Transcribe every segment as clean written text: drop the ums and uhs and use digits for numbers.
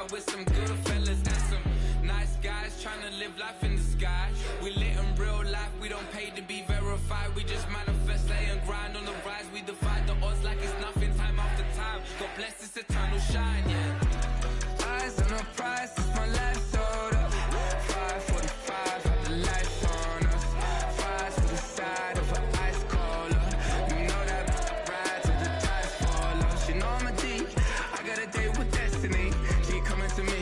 out with some good fellas and some nice guys trying to live life in the sky. We lit in real life, we don't pay to be verified. We just manifest, lay and grind on the rise. We defy the odds like it's nothing, time after time. God bless this eternal shine, yeah. Eyes on the prize, it's my last order. 5:45, have the lights on us. Fries to the side of an ice cola. You know that ride till the tides fall off. She know I'm a G, I got a date with destiny. She coming to me,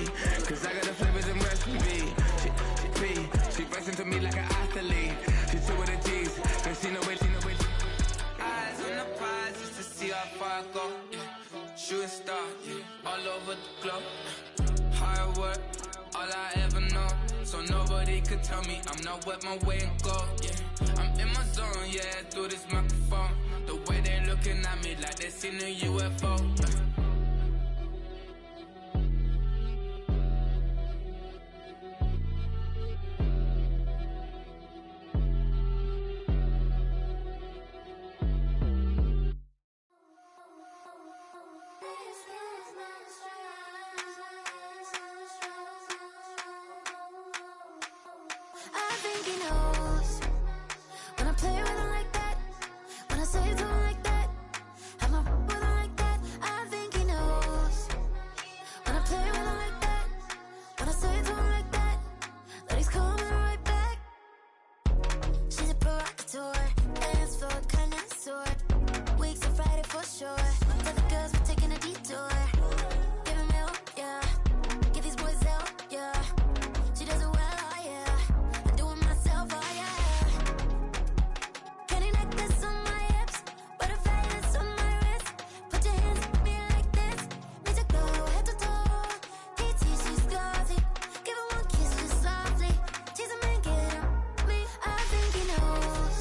cause I got the flavors and recipe. She pressing to me like an athlete. She two with the G's, cause she know it. Eyes on the prize just to see how far I go, yeah. Shooting star, yeah. All over the globe. Hard work, all I ever know. So nobody could tell me I'm not wet my way and go, yeah. I'm in my zone, yeah, through this microphone. The way they looking at me like they seen a UFO. I think he knows when I play with him like that, when I say to him like that, have my with him like that. I think he knows when I play with him like that, when I say to him like that, that he's coming right back. She's a provocateur, dance for a connoisseur. Weeks on Friday for sure. Tell the girls we're taking a detour. Give him milk, yeah. Get these boys out, yeah. She does it well, oh yeah. I do it myself, oh yeah. Candy necklace on my hips, butterflies on my wrist. Put your hands on me like this. Need to go head to toe. TT, she's glossy. Give her one kiss just softly. Tease him and get him me. I think he knows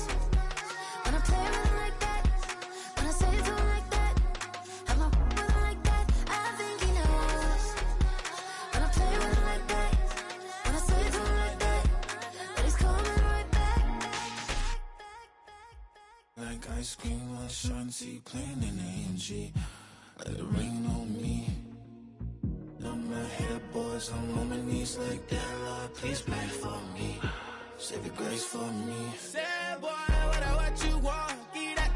when I play with him like that, when I say to him like that, have my with him like that. I think he knows when I play with him like that, when I say to him like that, that he's coming right back. Like ice cream on Shanty, playing in AMG. Let it rain on me. On my head, boys, I'm on my knees like that. Lord, please pray for me. Save your grace for me. Say, boy, what you want? Get that.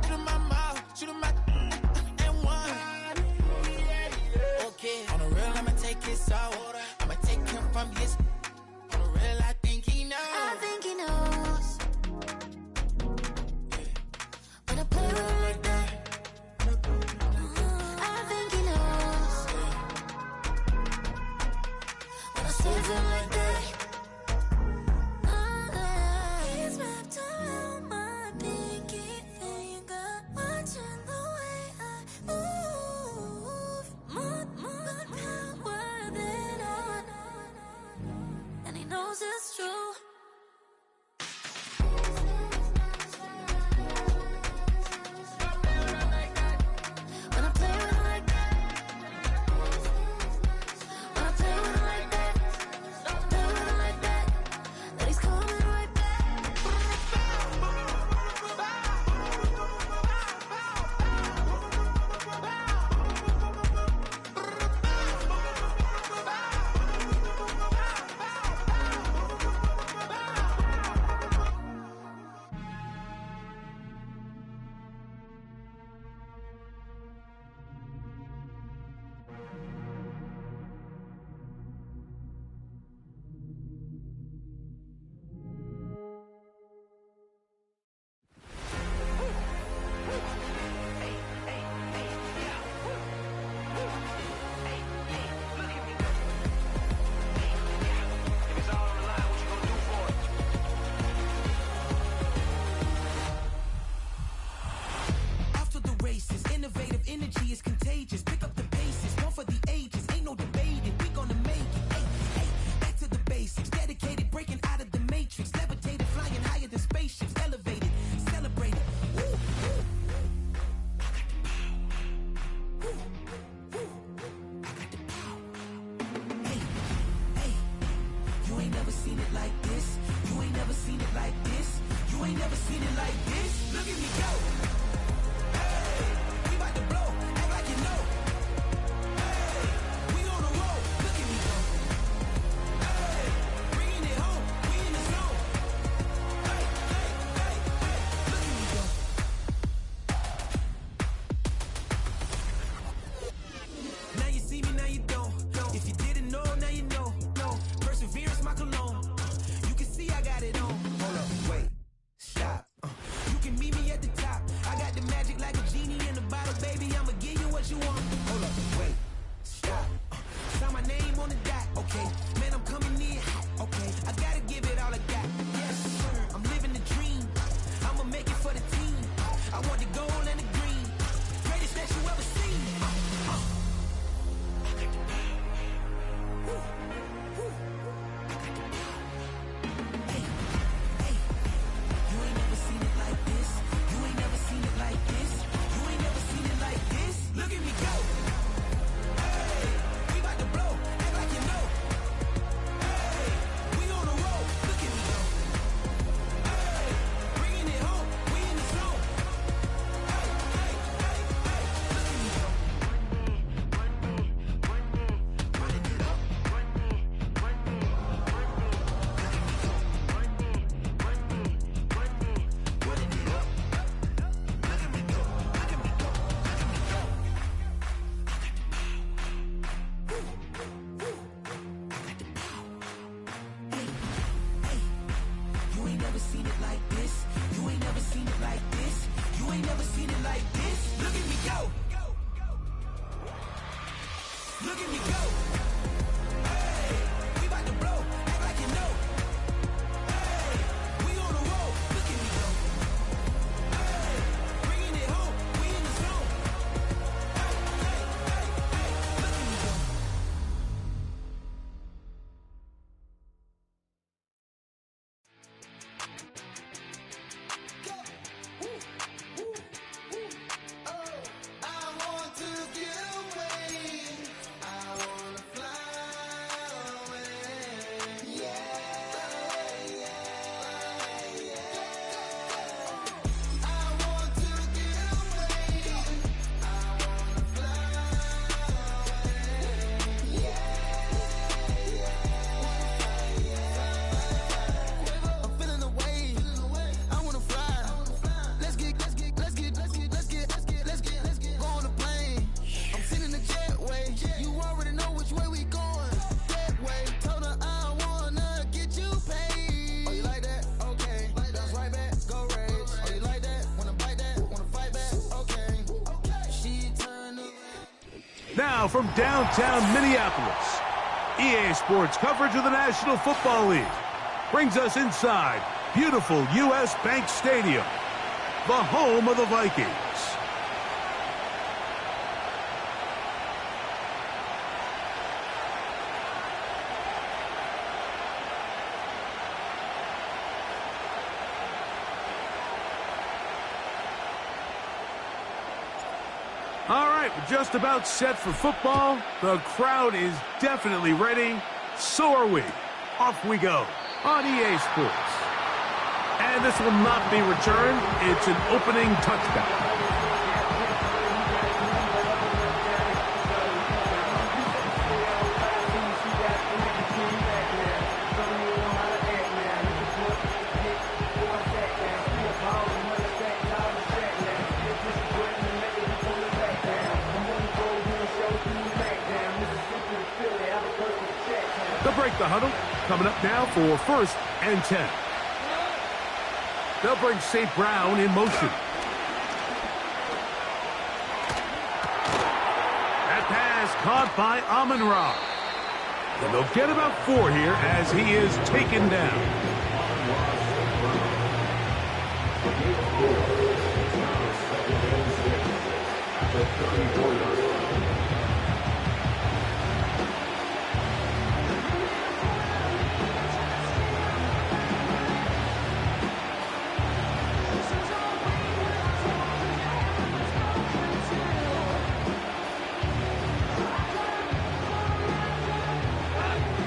Shoot in my mouth, shoot in my and one. Okay, on the real, I'ma take his soul. I'ma take him from his. On the real, I think he knows. I think he knows when I play with him like that. I think he knows when I say to him like that. He's wrapped around my pinky finger, watching the way I move. More power than on, and he knows it's true. When I play with him like that, when I play with him like that, play with him like that, that he's coming right back. After the races, innovative energy is contagious. Pick up the paces, one for the ages. Ain't no debating, we gonna make it. Back to the basics, dedicated, breaking out of the matrix. Levitated, flying higher than spaceships. Elevated, celebrated. Woo, woo. I got the power. Woo, woo. I got the power. Hey, you ain't never seen it like this. You ain't never seen it like this. You ain't never seen it like this. Look at me go. Hey, we about to blow, act like you know. Look at me go. Hey, we about to blow. Act like you know. Hey, we on the roll. Look at me go. Hey, bringing it home. We in the zone. Hey, hey, hey, hey. Look at me go. Now from downtown Minneapolis, EA Sports coverage of the National Football League brings us inside beautiful U.S. Bank Stadium, the home of the Vikings. All right, we're just about set for football. The crowd is definitely ready. So are we. Off we go on EA Sports. And this will not be returned. It's an opening touchdown. They'll break the huddle. Coming up now for 1st and 10. They'll bring St. Brown in motion. That pass caught by Amon-Ra. And they'll get about 4 here as he is taken down.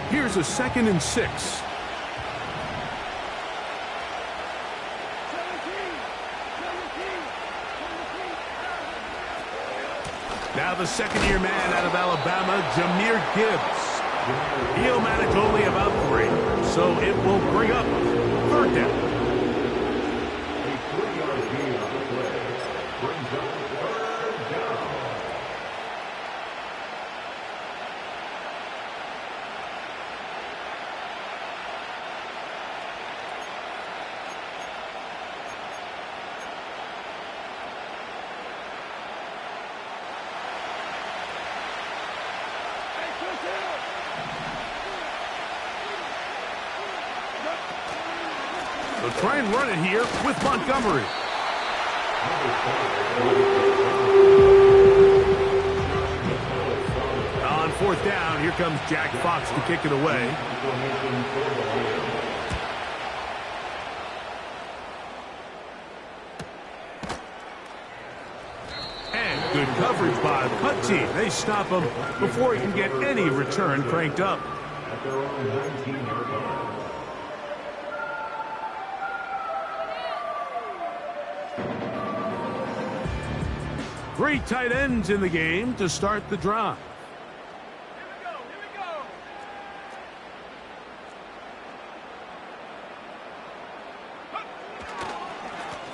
Here's a 2nd and 6. Now the second-year man out of Alabama, Jahmyr Gibbs. He'll manage only about 3, so it will bring up 3rd down. A 3-yard gain on the play brings up 3rd down. They'll try and run it here with Montgomery. On 4th down, here comes Jack Fox to kick it away. And good coverage by the punt team. They stop him before he can get any return cranked up. At their own 19-yard line. Three tight ends in the game to start the drive.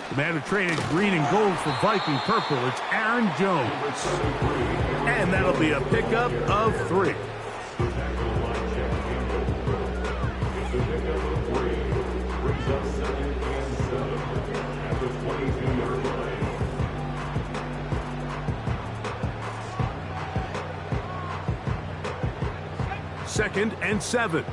The man who traded green and gold for Viking purple, it's Aaron Jones. And that'll be a pickup of 3. 2nd and 7.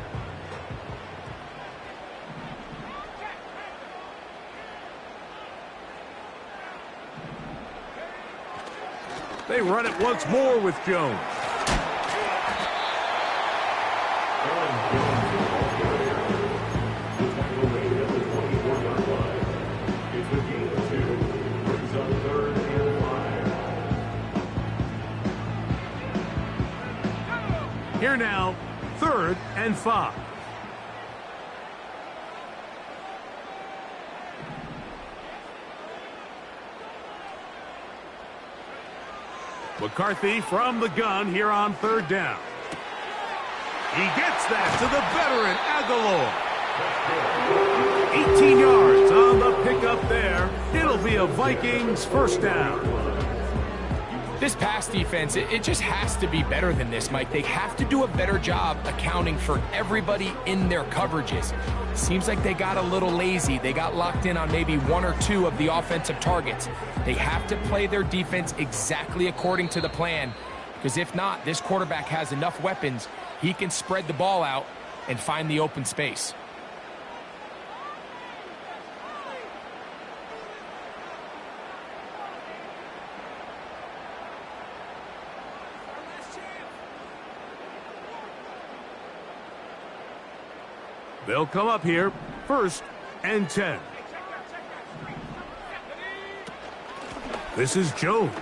They run it once more with Jones. Here now, 3rd and 5. McCarthy from the gun here on 3rd down. He gets that to the veteran Aguilar. 18 yards on the pickup there. It'll be a Vikings 1st down. This pass defense, it just has to be better than this, Mike. They have to do a better job accounting for everybody in their coverages. Seems like they got a little lazy. They got locked in on maybe 1 or 2 of the offensive targets. They have to play their defense exactly according to the plan, because if not, this quarterback has enough weapons. He can spread the ball out and find the open space. They'll come up here, 1st and 10. This is Jones.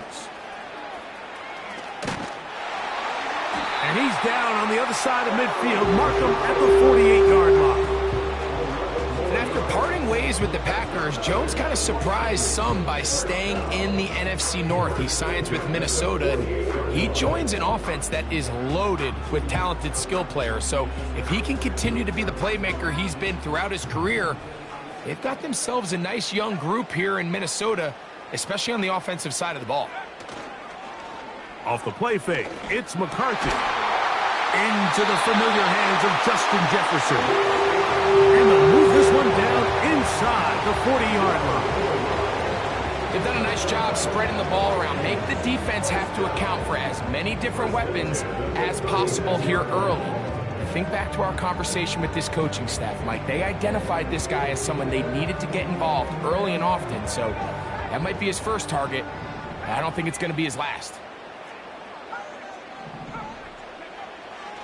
And he's down on the other side of midfield. Mark him at the 48-yard line. And after parting ways with the Packers, Jones kind of surprised some by staying in the NFC North. He signs with Minnesota, and he joins an offense that is loaded with talented skill players. So if he can continue to be the playmaker he's been throughout his career, they've got themselves a nice young group here in Minnesota, especially on the offensive side of the ball. Off the play fake, it's McCarthy. Into the familiar hands of Justin Jefferson. And they'll move this one down inside the 40-yard line. They've done a nice job spreading the ball around. Make the defense have to account for as many different weapons as possible here early. Think back to our conversation with this coaching staff, Mike. They identified this guy as someone they needed to get involved early and often, so that might be his first target. I don't think it's going to be his last.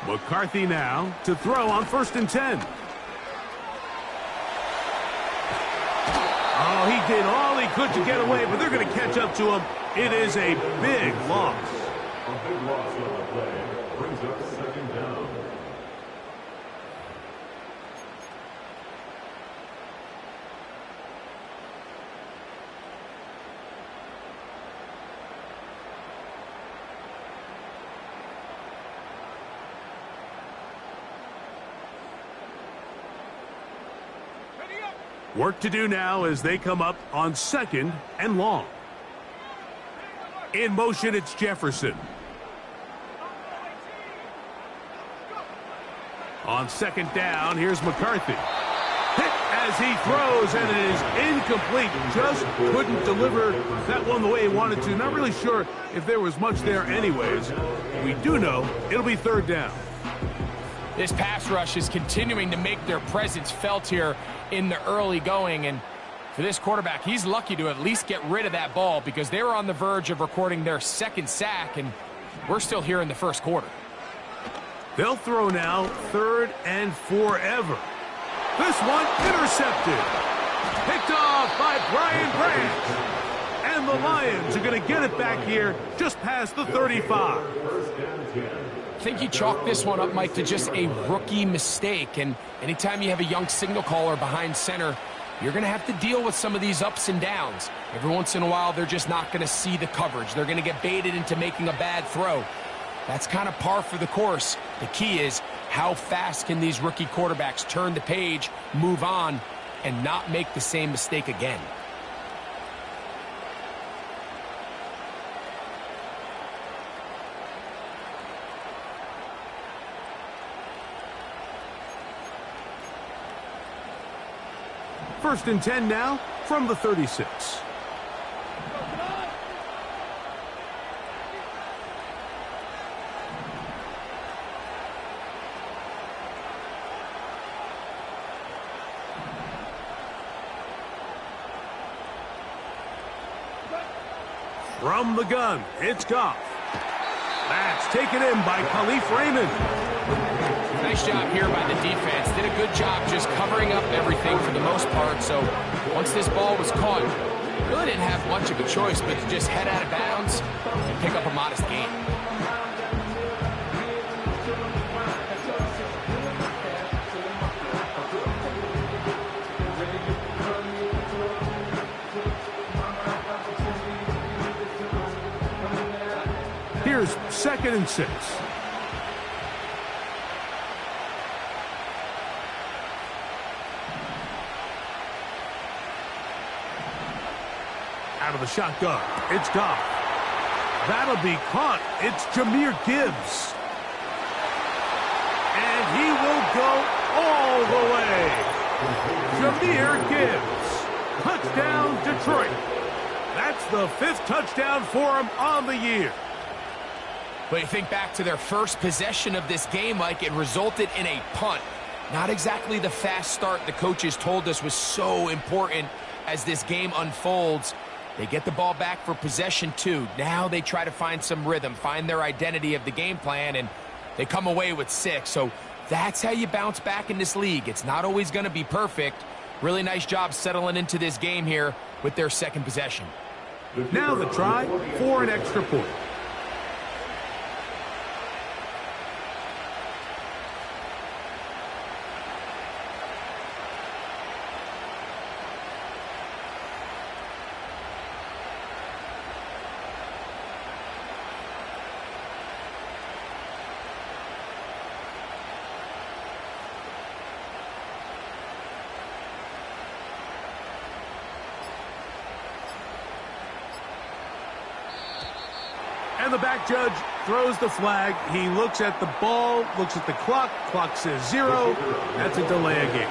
McCarthy now to throw on 1st and 10. Oh, he did all he could to get away, but they're going to catch up to him. It is a big loss. A big loss on the play. Brings up 2nd down. Work to do now as they come up on 2nd and long. In motion, it's Jefferson. On 2nd down, here's McCarthy. Hit as he throws, and it is incomplete. Just couldn't deliver that one the way he wanted to. Not really sure if there was much there anyways. We do know it'll be 3rd down. This pass rush is continuing to make their presence felt here in the early going, and for this quarterback, he's lucky to at least get rid of that ball because they were on the verge of recording their 2nd sack, and we're still here in the 1st quarter. They'll throw now 3rd and forever. This one intercepted. Picked off by Brian Branch. And the Lions are going to get it back here just past the 35. I think you chalk this one up, Mike, to just a rookie mistake. And anytime you have a young signal caller behind center, you're going to have to deal with some of these ups and downs. Every once in a while, they're just not going to see the coverage. They're going to get baited into making a bad throw. That's kind of par for the course. The key is how fast can these rookie quarterbacks turn the page, move on, and not make the same mistake again. First and 10 now from the 36. From the gun, it's Goff. That's taken in by Khalif Raymond. Nice job here by the defense. Did a good job just covering up everything for the most part. So once this ball was caught, really didn't have much of a choice but to just head out of bounds and pick up a modest gain. Here's 2nd and 6. Out of the shotgun, it's Goff. That'll be caught. It's Jahmyr Gibbs. And he will go all the way. Jahmyr Gibbs. Touchdown, Detroit. That's the 5th touchdown for him on the year. But you think back to their first possession of this game, Mike, it resulted in a punt. Not exactly the fast start the coaches told us was so important as this game unfolds. They get the ball back for possession 2. Now they try to find some rhythm, find their identity of the game plan, and they come away with 6. So that's how you bounce back in this league. It's not always going to be perfect. Really nice job settling into this game here with their 2nd possession. Now the try for an extra point. And the back judge throws the flag. He looks at the ball, looks at the clock. Clock says 0. That's a delay of game.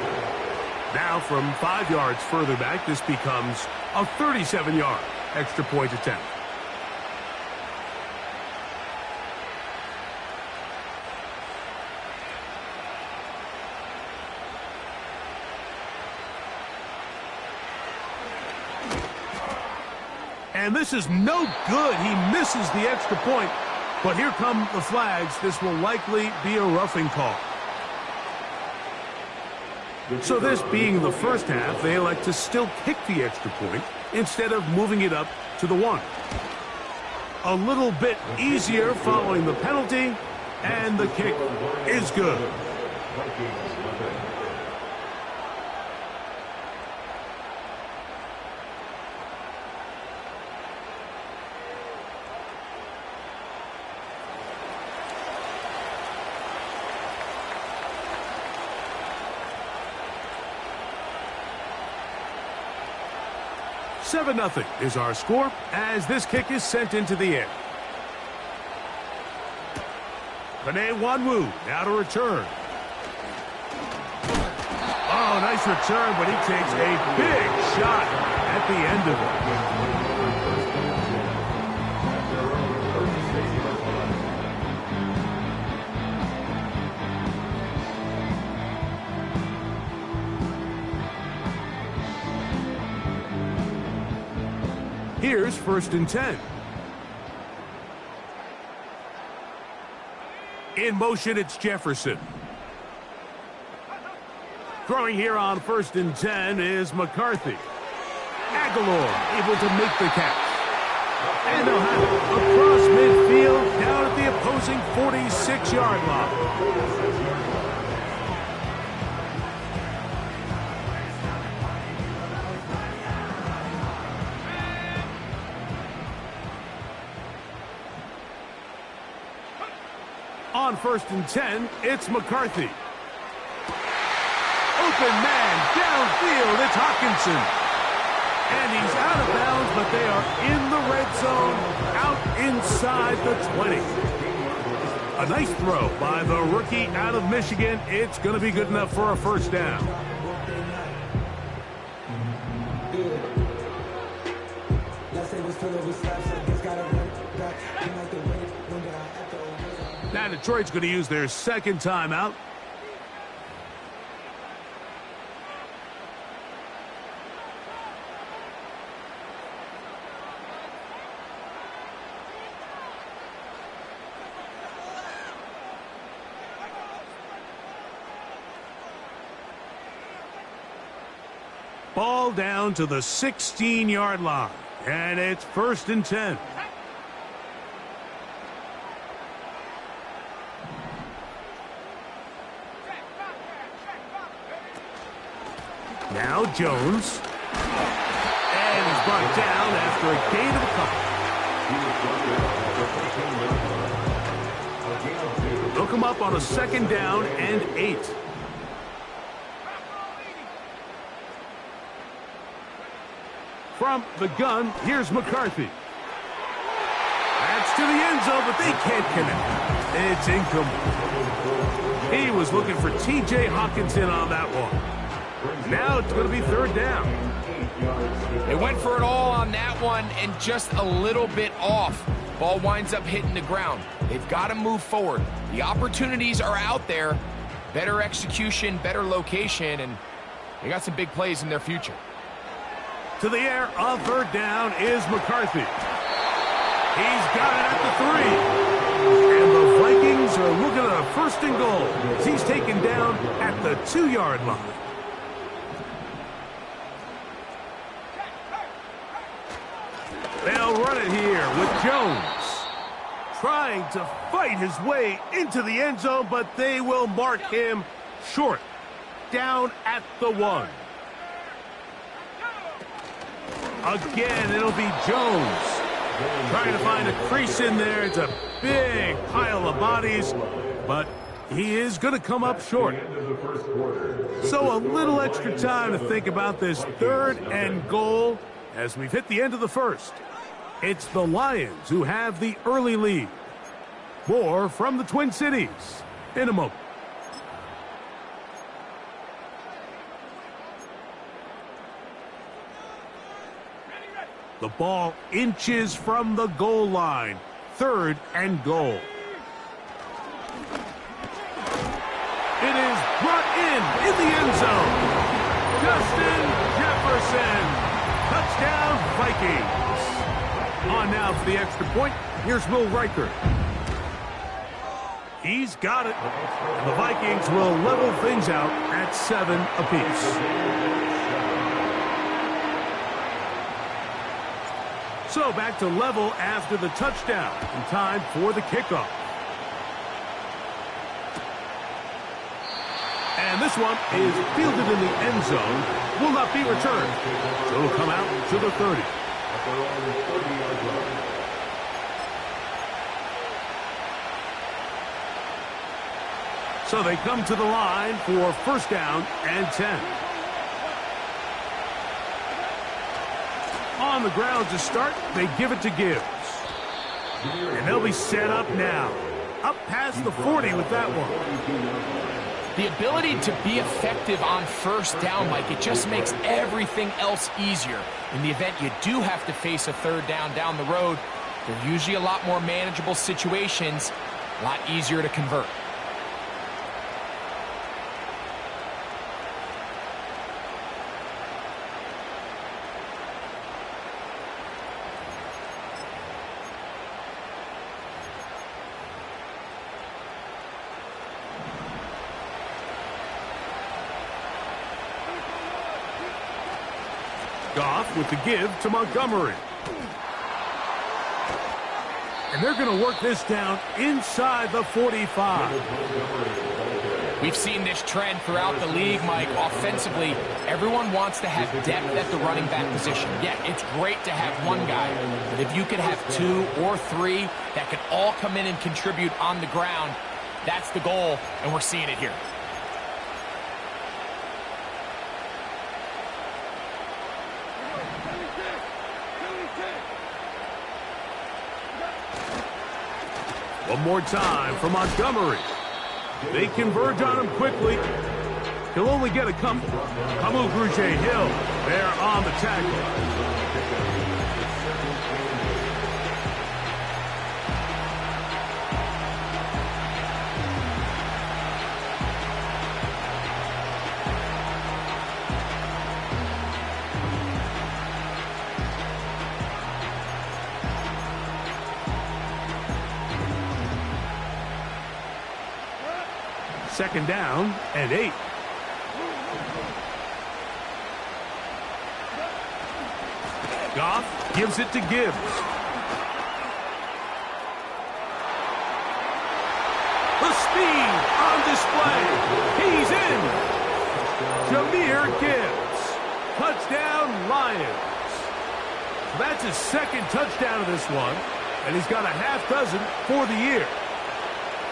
Now from 5 yards further back, this becomes a 37-yard extra point attempt. And this is no good. He misses the extra point. But here come the flags. This will likely be a roughing call. So this being the first half, they elect to still kick the extra point instead of moving it up to the 1. A little bit easier following the penalty, and the kick is good. $7-0 is our score as this kick is sent into the air. Panay Wanwu now to return. Oh, nice return, but he takes a big shot at the end of it. Here's 1st and 10. In motion, it's Jefferson. Throwing here on 1st and 10 is McCarthy. Aguilar able to make the catch. And they'll have it across midfield down at the opposing 46-yard line. On 1st and 10, it's McCarthy. Open man, downfield, it's Hawkinson. And he's out of bounds, but they are in the red zone, out inside the 20. A nice throw by the rookie out of Michigan. It's going to be good enough for a 1st down. Now Detroit's going to use their 2nd timeout. Ball down to the 16-yard line, and it's 1st and 10. Now Jones. And he's brought down after a gain of a couple. They'll come up on a 2nd down and 8. From the gun, here's McCarthy. That's to the end zone, but they can't connect. It's incomplete. He was looking for T.J. Hawkinson on that one. Now it's going to be 3rd down. They went for it all on that one and just a little bit off. Ball winds up hitting the ground. They've got to move forward. The opportunities are out there. Better execution, better location, and they got some big plays in their future. To the air on 3rd down is McCarthy. He's got it at the 3. And the Vikings are looking at a 1st and goal as he's taken down at the 2-yard line. They'll run it here with Jones. Trying to fight his way into the end zone, but they will mark him short. Down at the 1. Again, it'll be Jones. Trying to find a crease in there. It's a big pile of bodies, but he is going to come up short. So a little extra time to think about this 3rd and goal as we've hit the end of the 1st. It's the Lions who have the early lead. More from the Twin Cities in a moment. The ball inches from the goal line. 3rd and goal. It is brought in the end zone. Justin Jefferson. Touchdown, Vikings. On now for the extra point. Here's Will Riker. He's got it. And the Vikings will level things out at 7 apiece. So back to level after the touchdown. In time for the kickoff. And this one is fielded in the end zone. Will not be returned. So it'll come out to the 30. So they come to the line for 1st down and 10. On the ground to start, they give it to Gibbs. And they'll be set up now. Up past the 40 with that one. The ability to be effective on 1st down, Mike, it just makes everything else easier. In the event you do have to face a 3rd down the road, they're usually a lot more manageable situations, a lot easier to convert. Goff with the give to Montgomery. And they're going to work this down inside the 45. We've seen this trend throughout the league, Mike. Offensively, everyone wants to have depth at the running back position. Yeah, it's great to have one guy, but if you could have 2 or 3 that could all come in and contribute on the ground, that's the goal, and we're seeing it here. One more time for Montgomery. They converge on him quickly. He'll only get a couple. Kamu Grugier-Hill there on the tackle. Second down and 8. Goff gives it to Gibbs. The speed on display. He's in. Jahmyr Gibbs. Touchdown, Lions. So that's his second touchdown of this one, and he's got a half dozen for the year.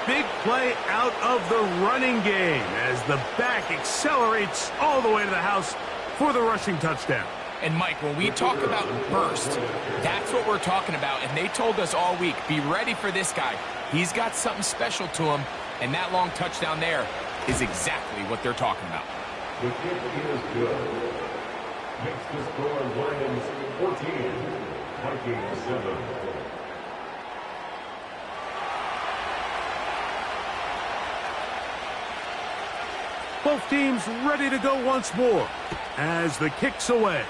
Big play out of the running game as the back accelerates all the way to the house for the rushing touchdown. And Mike, when we talk about burst, that's what we're talking about. And they told us all week, be ready for this guy. He's got something special to him, and that long touchdown there is exactly what they're talking about. The kick is good. Makes the score Lions 14, Vikings 7. Both teams ready to go once more as the kick's away.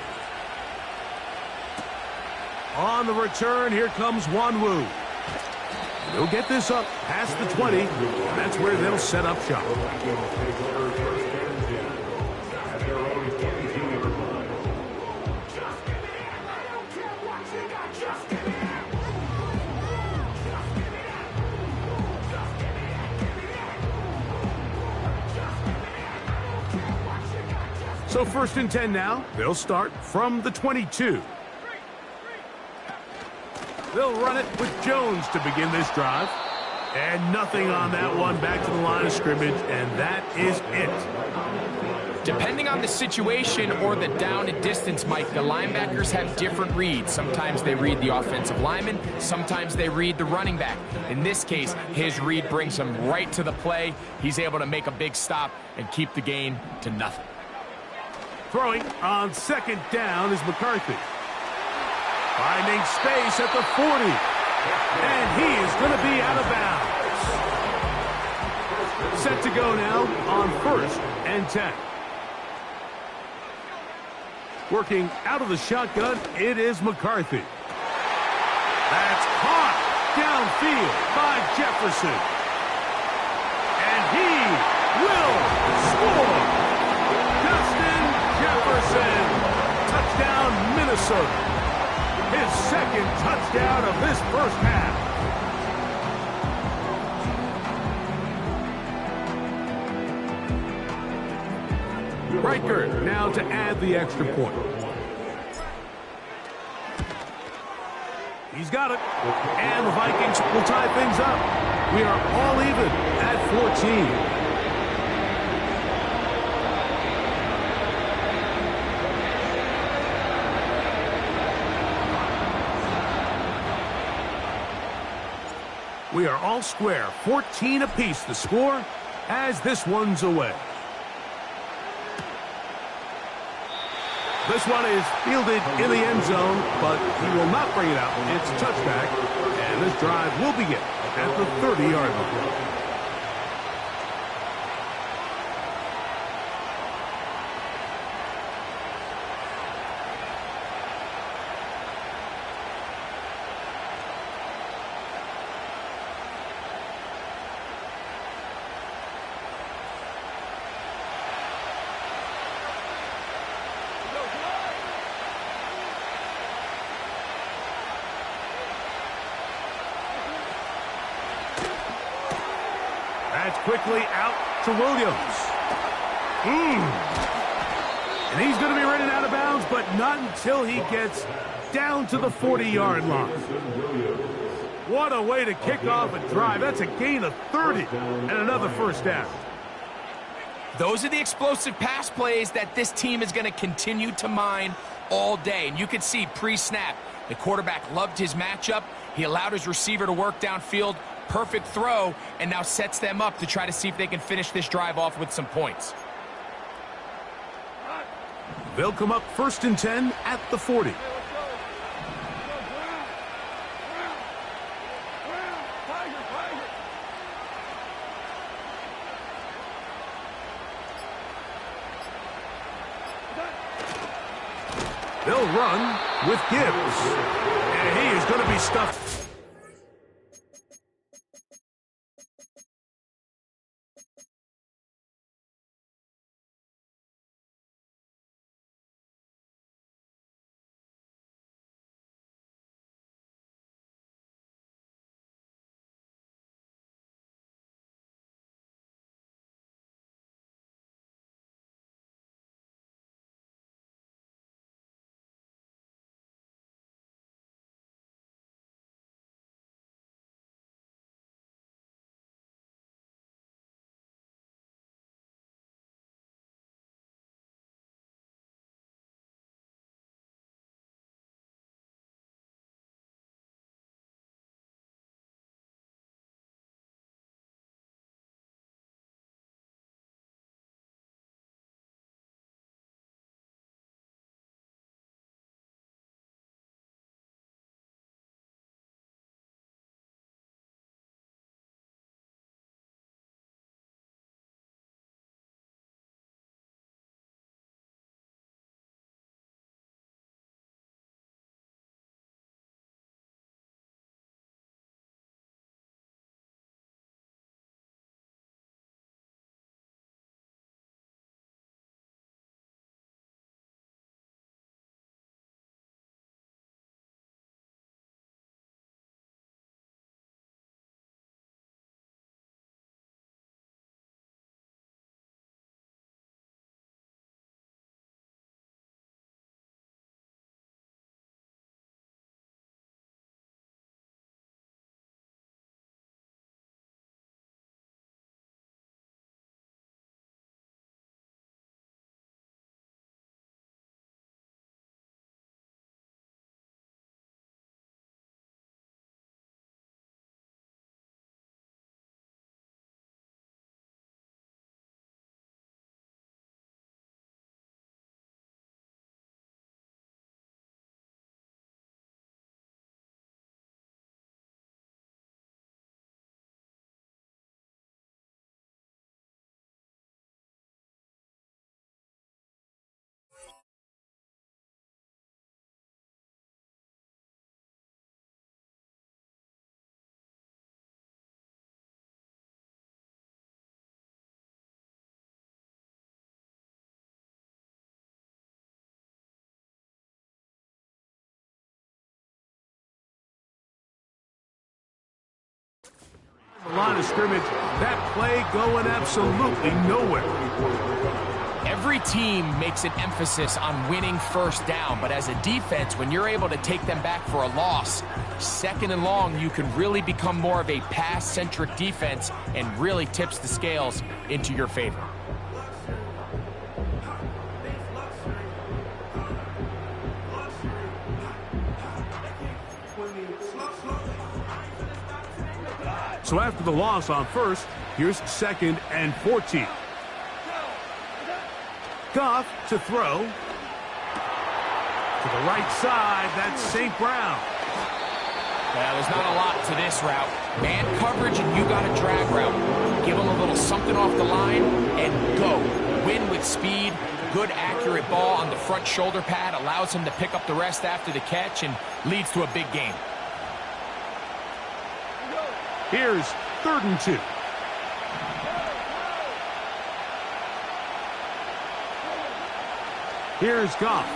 On the return, here comes Wanwu. They'll get this up past the 20, and that's where they'll set up shop. So 1st and 10 now. They'll start from the 22. They'll run it with Jones to begin this drive. And nothing on that one. Back to the line of scrimmage, and that is it. Depending on the situation or the down and distance, Mike, the linebackers have different reads. Sometimes they read the offensive lineman. Sometimes they read the running back. In this case, his read brings him right to the play. He's able to make a big stop and keep the gain to nothing. Throwing on 2nd down is McCarthy. Finding space at the 40. And he is going to be out of bounds. Set to go now on 1st and 10. Working out of the shotgun, it is McCarthy. That's caught downfield by Jefferson. And he will score. Justin Jefferson. Touchdown, Minnesota. His second touchdown of this first half. Riker now to add the extra point. He's got it. And the Vikings will tie things up. We are all even at 14. We are all square, 14 apiece the score as this one's away. This one is fielded in the end zone, but he will not bring it out. It's a touchback, and this drive will begin at the 30-yard line. That's quickly out to Williams. And he's going to be running out of bounds, but not until he gets down to the 40-yard line. What a way to kick off a drive. That's a gain of 30 and another first down. Those are the explosive pass plays that this team is going to continue to mine all day. And you can see pre-snap, the quarterback loved his matchup. He allowed his receiver to work downfield. Perfect throw, and now sets them up to try to see if they can finish this drive off with some points. They'll come up 1st and 10 at the 40. They'll run with Gibbs. And he is going to be stuffed. The line of scrimmage, that play going absolutely nowhere. Every team makes an emphasis on winning first down, but as a defense, when you're able to take them back for a loss, second and long, you can really become more of a pass-centric defense and really tips the scales into your favor. So after the loss on first, here's 2nd and 14. Goff to throw. To the right side, that's St. Brown. Yeah, there's not a lot to this route. Man coverage and you got a drag route. Give him a little something off the line and go. Win with speed. Good accurate ball on the front shoulder pad. Allows him to pick up the rest after the catch and leads to a big gain. Here's 3rd and 2. Here's Goff.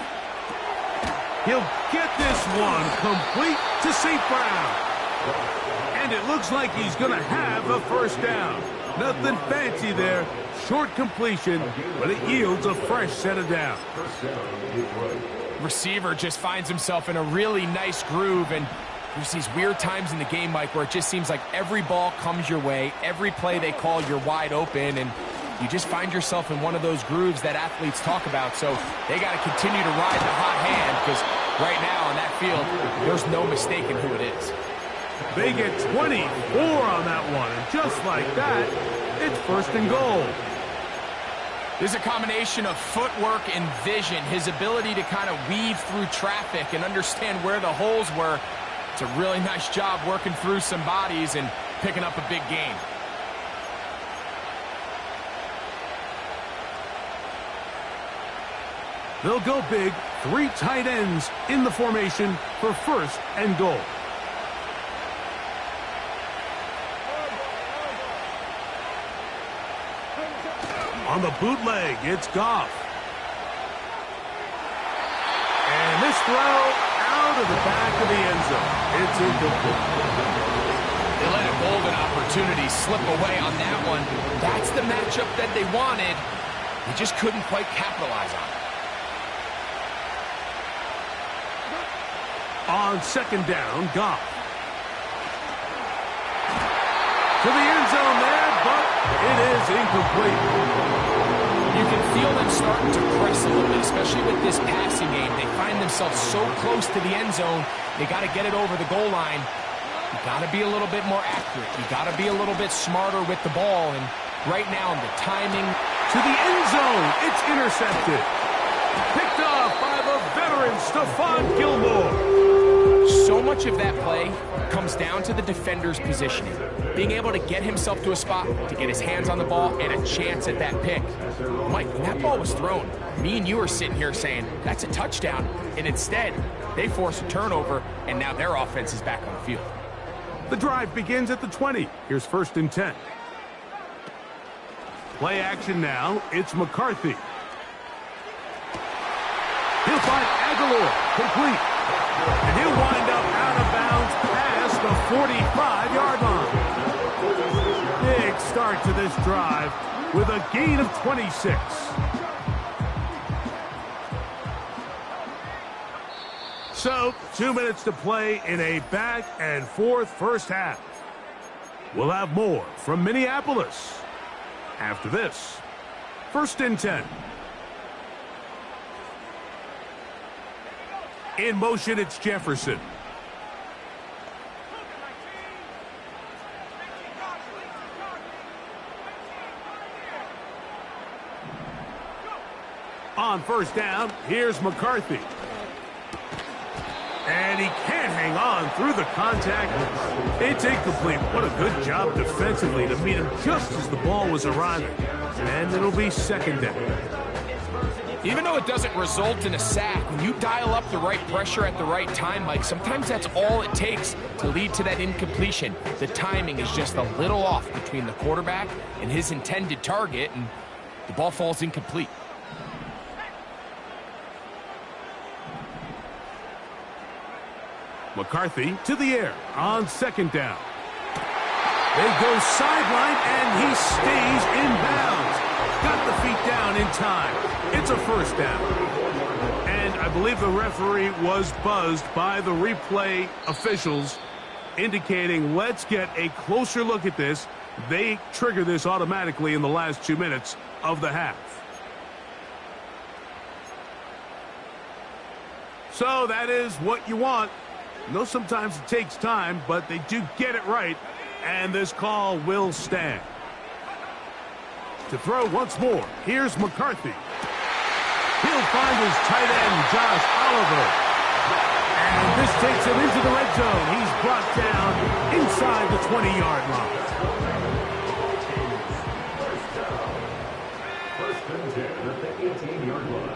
He'll get this one complete to St. Brown. And it looks like he's going to have a first down. Nothing fancy there. Short completion, but it yields a fresh set of downs. Receiver just finds himself in a really nice groove, and there's these weird times in the game, Mike, where it just seems like every ball comes your way. Every play they call, you're wide open, and you just find yourself in one of those grooves that athletes talk about. So they got to continue to ride the hot hand, because right now on that field, there's no mistaking who it is. They get 24 on that one, and just like that, it's 1st and goal. There's a combination of footwork and vision, his ability to kind of weave through traffic and understand where the holes were. It's a really nice job working through some bodies and picking up a big gain. They'll go big, 3 tight ends in the formation for 1st and goal. On the bootleg, it's Goff. And this throw out of the back of the end zone. It's incomplete. They let a golden opportunity slip away on that one. That's the matchup that they wanted. They just couldn't quite capitalize on it. On 2nd down, Goff. To the end zone there, but it is incomplete. You can feel them starting to press a little bit, especially with this passing game. They find themselves so close to the end zone, they got to get it over the goal line. You got to be a little bit more accurate. You got to be a little bit smarter with the ball. And right now, the timing. To the end zone, it's intercepted. Picked off by the veteran, Stephon Gilmore. So much of that play comes down to the defender's positioning. Being able to get himself to a spot, to get his hands on the ball, and a chance at that pick. Mike, when that ball was thrown, me and you are sitting here saying, that's a touchdown. And instead, they force a turnover, and now their offense is back on the field. The drive begins at the 20. Here's 1st and 10. Play action now. It's McCarthy. He'll find Aguilar, complete. And he'll wind up out of bounds past the 45-yard line. Big start to this drive with a gain of 26. So, 2 minutes to play in a back-and-forth first half. We'll have more from Minneapolis after this. 1st and 10. In motion, it's Jefferson. On 1st down, here's McCarthy. And he can't hang on through the contact. It's incomplete. What a good job defensively to meet him just as the ball was arriving. And it'll be 2nd down. Even though it doesn't result in a sack, when you dial up the right pressure at the right time, Mike, sometimes that's all it takes to lead to that incompletion. The timing is just a little off between the quarterback and his intended target, and the ball falls incomplete. McCarthy to the air on 2nd down. They go sideline, and he stays in bounds. Got the feet down in time. It's a first down. And I believe the referee was buzzed by the replay officials, indicating let's get a closer look at this. They trigger this automatically in the last 2 minutes of the half. So that is what you want. I know sometimes it takes time, but they do get it right, and this call will stand. To throw once more, here's McCarthy. He'll find his tight end, Josh Oliver. And this takes him into the red zone. He's brought down inside the 20-yard line. First and 10 at the 18-yard line.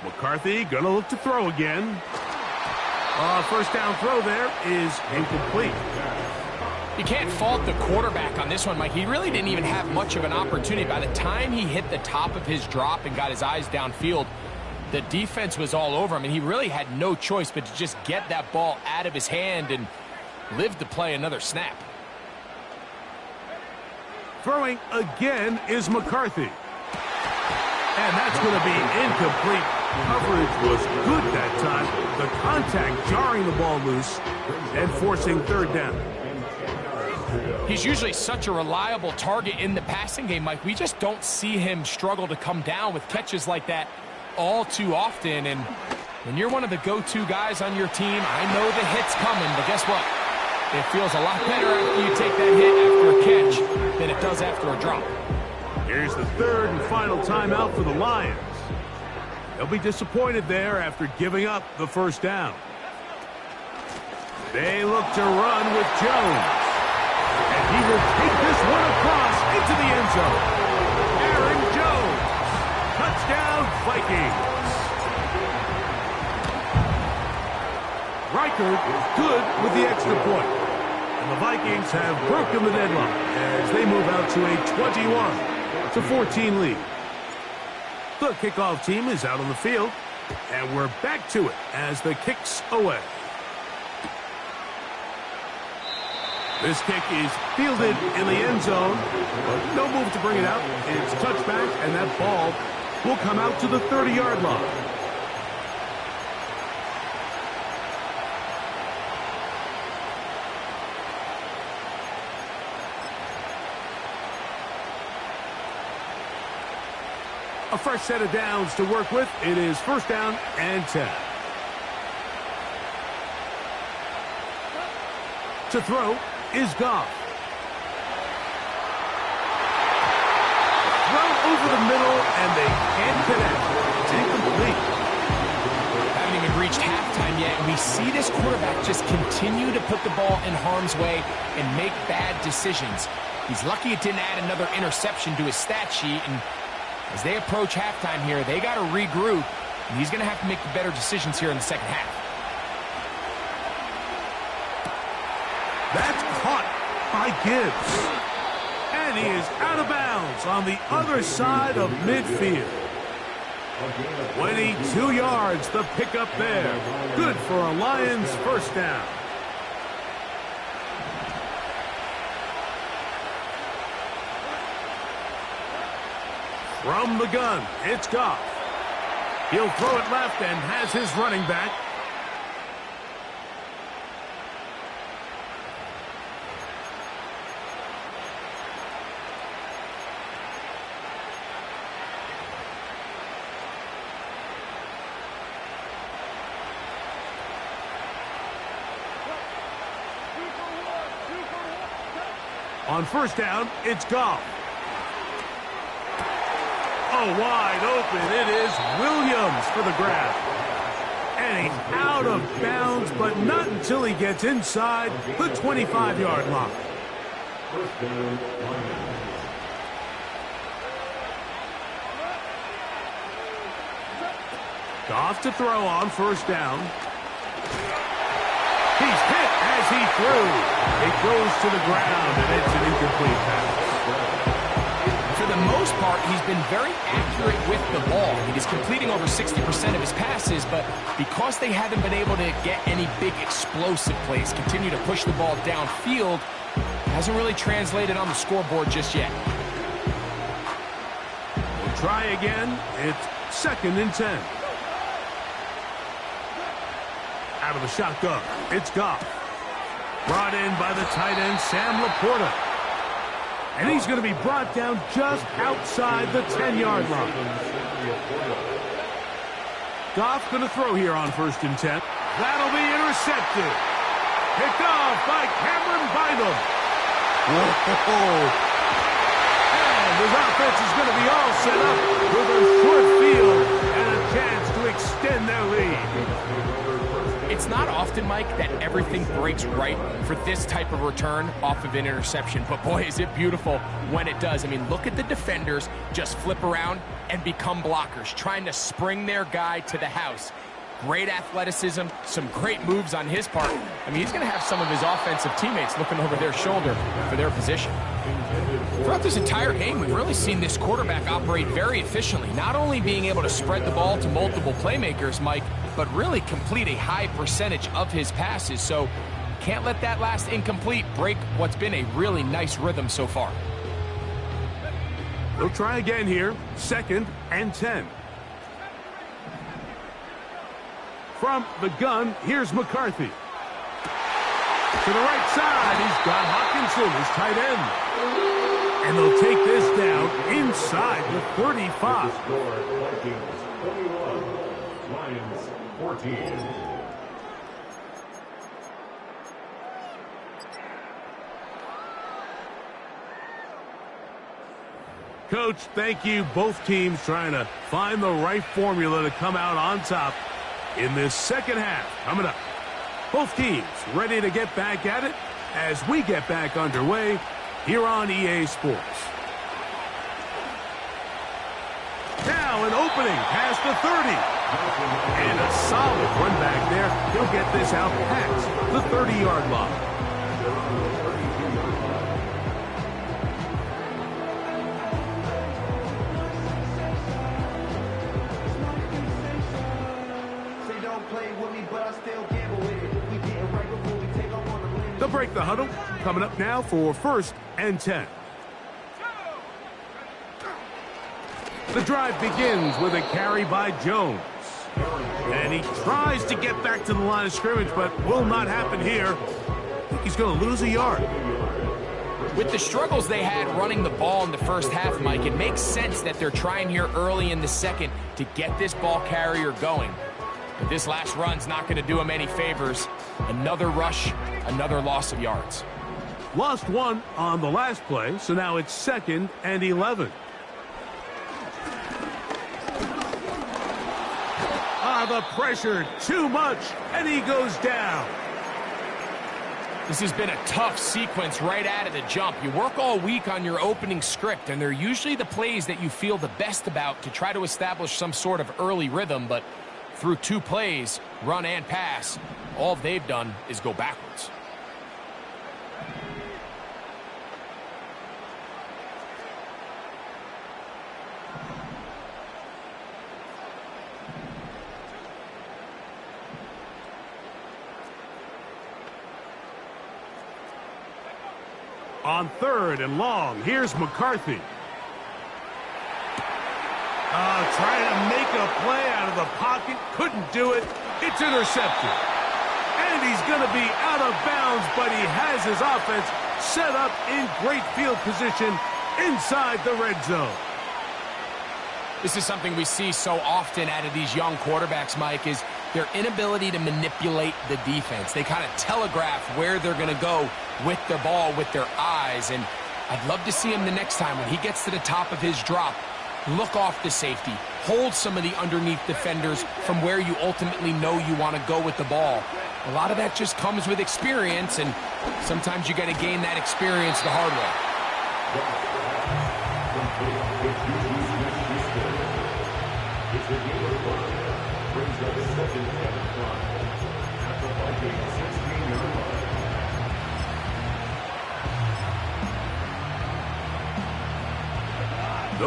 McCarthy gonna look to throw again. First down throw there is incomplete. You can't fault the quarterback on this one, Mike. He really didn't even have much of an opportunity. By the time he hit the top of his drop and got his eyes downfield, the defense was all over him, and he really had no choice but to just get that ball out of his hand and live to play another snap. Throwing again is McCarthy. And that's going to be incomplete. Coverage was good that time. The contact jarring the ball loose and forcing third down. He's usually such a reliable target in the passing game, Mike. We just don't see him struggle to come down with catches like that all too often. And when you're one of the go-to guys on your team, I know the hit's coming, but guess what? It feels a lot better after you take that hit after a catch than it does after a drop. Here's the third and final timeout for the Lions. They'll be disappointed there after giving up the first down. They look to run with Jones. And he will take this one across into the end zone. Aaron Jones. Touchdown, Vikings. Reichard is good with the extra point. And the Vikings have broken the deadlock as they move out to a 21-14 lead. The kickoff team is out on the field, and we're back to it as the kick's away. This kick is fielded in the end zone, but no move to bring it out. It's touchback, and that ball will come out to the 30-yard line. A fresh set of downs to work with. It is first down and 10. To throw is Goff. Throw over the middle, and they can't connect. It's incomplete. Haven't even reached halftime yet, and we see this quarterback just continue to put the ball in harm's way and make bad decisions. He's lucky it didn't add another interception to his stat sheet, and as they approach halftime here, they got to regroup, and he's going to have to make the better decisions here in the second half. That's caught by Gibbs. And he is out of bounds on the other side of midfield. 22 yards, the pickup there. Good for a Lions first down. From the gun, it's Goff. He'll throw it left and has his running back. On first down, it's Goff. Oh, wide open. It is Williams for the grab. And he's out of bounds, but not until he gets inside the 25-yard line. Goff to throw on first down. He's hit as he threw. It goes to the ground, and it's an incomplete pass. For the most part, he's been very accurate with the ball. He's completing over 60% of his passes, but because they haven't been able to get any big explosive plays, continue to push the ball downfield, hasn't really translated on the scoreboard just yet. We'll try again. It's 2nd and 10. Out of the shotgun, it's Goff. Brought in by the tight end, Sam Laporta. And he's going to be brought down just outside the 10-yard line. Goff going to throw here on 1st and 10. That'll be intercepted. Picked off by Cameron Bynum. Whoa. And his offense is going to be all set up with a short field and a chance to extend their lead. It's not often, Mike, that everything breaks right for this type of return off of an interception. But, boy, is it beautiful when it does. I mean, look at the defenders just flip around and become blockers, trying to spring their guy to the house. Great athleticism, some great moves on his part. I mean, he's going to have some of his offensive teammates looking over their shoulder for their position. Throughout this entire game, we've really seen this quarterback operate very efficiently, not only being able to spread the ball to multiple playmakers, Mike, but really complete a high percentage of his passes. So can't let that last incomplete break what's been a really nice rhythm so far. We'll try again here. 2nd and 10. From the gun, here's McCarthy. To the right side, he's got Hawkinson, his tight end. And they'll take this down inside the 35. Vikings 21, Lions 14. Coach, thank you. Both teams trying to find the right formula to come out on top in this second half. Coming up, both teams ready to get back at it as we get back underway here on EA Sports. Now an opening past the 30. And a solid run back there. He'll get this out past the 30-yard line. They'll break the huddle. Coming up now for 1st and 10. The drive begins with a carry by Jones. And he tries to get back to the line of scrimmage, but will not happen here. I think he's going to lose a yard. With the struggles they had running the ball in the first half, Mike, it makes sense that they're trying here early in the second to get this ball carrier going. But this last run's not going to do him any favors. Another rush, another loss of yards. Lost one on the last play, so now it's 2nd and 11. The pressure, too much, and he goes down. This has been a tough sequence right out of the jump. You work all week on your opening script, and they're usually the plays that you feel the best about to try to establish some sort of early rhythm, but through 2 plays, run and pass, all they've done is go backwards. On 3rd and long, here's McCarthy. Trying to make a play out of the pocket. Couldn't do it. It's intercepted. And he's going to be out of bounds, but he has his offense set up in great field position inside the red zone. This is something we see so often out of these young quarterbacks, Mike, is their inability to manipulate the defense. They kind of telegraph where they're going to go with the ball, with their eyes. And I'd love to see him the next time when he gets to the top of his drop. Look off the safety. Hold some of the underneath defenders from where you ultimately know you want to go with the ball. A lot of that just comes with experience, and sometimes you got to gain that experience the hard way.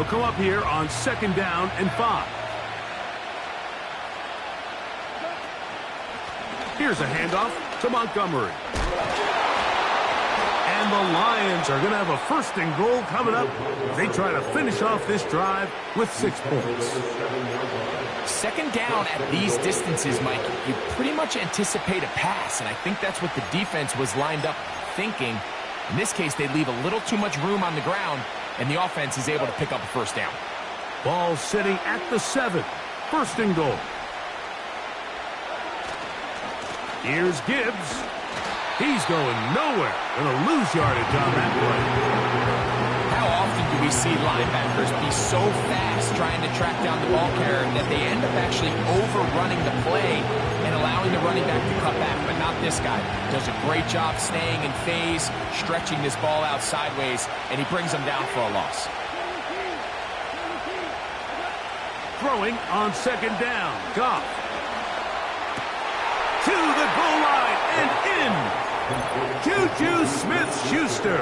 come up here on 2nd down and 5. Here's a handoff to Montgomery. And the Lions are going to have a 1st and goal coming up. They try to finish off this drive with 6 points. 2nd down at these distances, Mike, you pretty much anticipate a pass, and I think that's what the defense was lined up thinking. In this case, they leave a little too much room on the ground, and the offense is able to pick up a 1st down. Ball sitting at the 7. 1st and goal. Here's Gibbs. He's going nowhere. Going to lose yardage on that play. How often do we see linebackers be so fast trying to track down the ball carrier that they end up actually overrunning the play and allowing the running back to cut back, but not this guy. Does a great job staying in phase, stretching this ball out sideways, and he brings them down for a loss. Throwing on 2nd down. Goff. To the goal line and in. Juju Smith-Schuster.